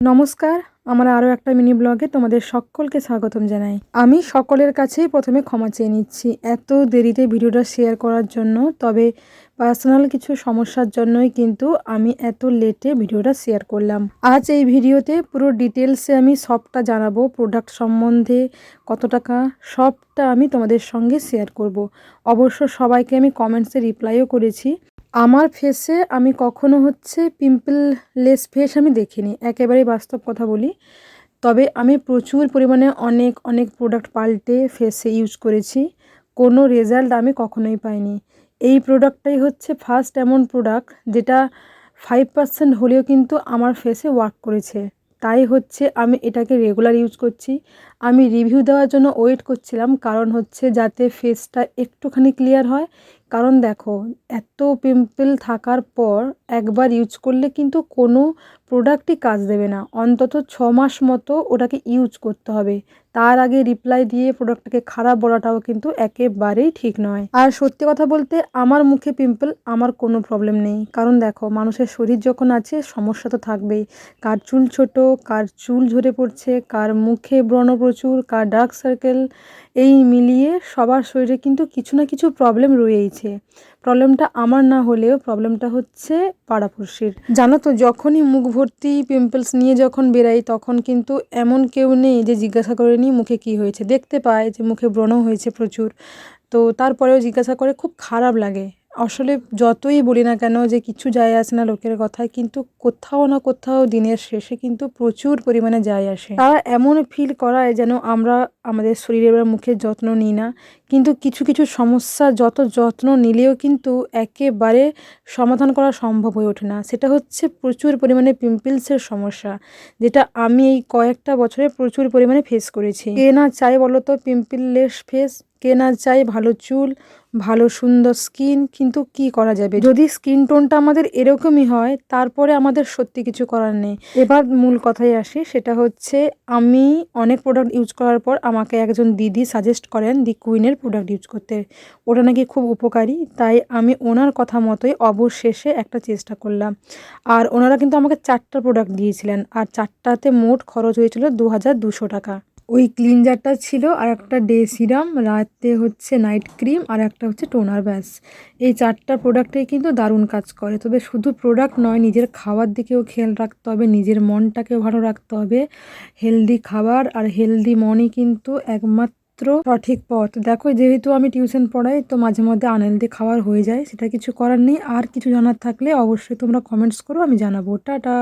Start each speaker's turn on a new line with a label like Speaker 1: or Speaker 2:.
Speaker 1: নমস্কার, আমার আরও একটা মিনি ব্লগে তোমাদের সকলকে স্বাগতম জানাই। আমি সকলের কাছেই প্রথমে ক্ষমা চেয়ে নিচ্ছি এত দেরিতে ভিডিওটা শেয়ার করার জন্য। তবে পার্সোনাল কিছু সমস্যার জন্যই কিন্তু আমি এত লেটে ভিডিওটা শেয়ার করলাম। আজ এই ভিডিওতে পুরো ডিটেলসে আমি সবটা জানাবো, প্রোডাক্ট সম্বন্ধে কত টাকা, সবটা আমি তোমাদের সঙ্গে শেয়ার করব। অবশ্য সবাইকে আমি কমেন্টসে রিপ্লাইও করেছি। আমার ফেসে আমি কখনো পিম্পললেস ফেস আমি দেখিনি, একেবারেই বাস্তব কথা বলি। তবে আমি প্রচুর পরিমাণে অনেক প্রোডাক্ট পাল্টে ফেসে ইউজ করেছি, কোনো রেজাল্ট আমি কখনোই পাইনি। এই প্রোডাক্টটাই হচ্ছে ফার্স্ট এমন প্রোডাক্ট যেটা 5% হলেও কিন্তু আমার ফেসে ওয়ার্ক করেছে। তাই আমি এটাকে রেগুলার ইউজ করছি। আমি রিভিউ দেওয়ার জন্য ওয়েট করছিলাম, কারণ যাতে ফেসটা একটুখানি ক্লিয়ার হয়। কারণ দেখো, এত পিম্পল থাকার পর একবার ইউজ করলে কিন্তু কোনো প্রোডাক্টই কাজ দেবে না, অন্তত 6 মাস মতো ওটাকে ইউজ করতে হবে। তার আগে রিপ্লাই দিয়ে প্রোডাক্টটাকে খারাপ বলাটাও কিন্তু একেবারেই ঠিক নয়। আর সত্যি কথা বলতে, আমার মুখে পিম্পল আমার কোনো প্রবলেম নেই, কারণ দেখো, মানুষের শরীর যখন আছে সমস্যা তো থাকবেই। কার চুল ছোট, কার চুল ঝরে পড়ছে, কার মুখে ব্রণ প্রচুর, কার ডার্ক সার্কেল, এই মিলিয়ে সবার শরীরে কিন্তু কিছু না কিছু প্রবলেম রয়েইছে। প্রবলেমটা আমার না হলেও প্রবলেমটা হচ্ছে পাড়াপড়শির। জানো তো, যখনই মুখ ভর্তি পিম্পলস নিয়ে যখন বেরাই, তখন কিন্তু এমন কেউ নেই যে জিজ্ঞাসা করে নি মুখে কি হয়েছে। দেখতে পায় যে মুখে ব্রণ হয়েছে প্রচুর, তো তারপরেও জিজ্ঞাসা করে, খুব খারাপ লাগে। আসলে যতই বলি না কেন যে কিছু যায় আসে না লোকের কথায়, কিন্তু কোথাও না কোথাও দিনের শেষে কিন্তু প্রচুর পরিমাণে যায় আসে। তারা এমন ফিল করায় যেন আমরা আমাদের শরীরের বা মুখের যত্ন নিই না। কিন্তু কিছু কিছু সমস্যা যত যত্ন নিলেও কিন্তু একেবারে সমাধান করা সম্ভব হয়ে ওঠে না। সেটা হচ্ছে প্রচুর পরিমাণে পিম্পলসের সমস্যা, যেটা আমি এই কয়েকটা বছরে প্রচুর পরিমাণে ফেস করেছি। কে না চায় বলো তো পিম্পললেস ফেস? কে না চায় ভালো চুল, ভালো সুন্দর স্কিন? কিন্তু কি করা যাবে, যদি স্কিন টোনটা আমাদের এরকমই হয়, তারপরে আমাদের সত্যি কিছু করার নেই। এবার মূল কথায় আসি, সেটা হচ্ছে আমি অনেক প্রোডাক্ট ইউজ করার পর আমাকে একজন দিদি সাজেস্ট করেন দি কুইনের প্রোডাক্ট ইউজ করতে। ওটা নাকি খুব উপকারী, তাই আমি ওনার কথা মতোই অবশেষে একটা চেষ্টা করলাম। আর ওনারা কিন্তু আমাকে 4টা প্রোডাক্ট দিয়েছিলেন, আর 4টাতে মোট খরচ হয়েছিল 2200 টাকা। ওই ক্লিনজারটা ছিল, আর একটা ডে সিরাম, রাতে নাইট ক্রিম, আর একটা টোনার, ব্যাস। এই 4টা প্রোডাক্টেই কিন্তু দারুণ কাজ করে। তবে শুধু প্রোডাক্ট নয়, নিজের খাওয়ার দিকেও খেয়াল রাখতে হবে, নিজের মনটাকেও ভালো রাখতে হবে। হেলদি খাবার আর হেলদি মনই কিন্তু একমাত্র সঠিক পথ। দেখো, যেহেতু আমি টিউশন পড়াই, তো মাঝে মধ্যে আনহেলদি খাবার হয়ে যায়, সেটা কিছু করার নেই। আর কিছু জানার থাকলে অবশ্যই তোমরা কমেন্টস করো, আমি জানাবো। টাটা।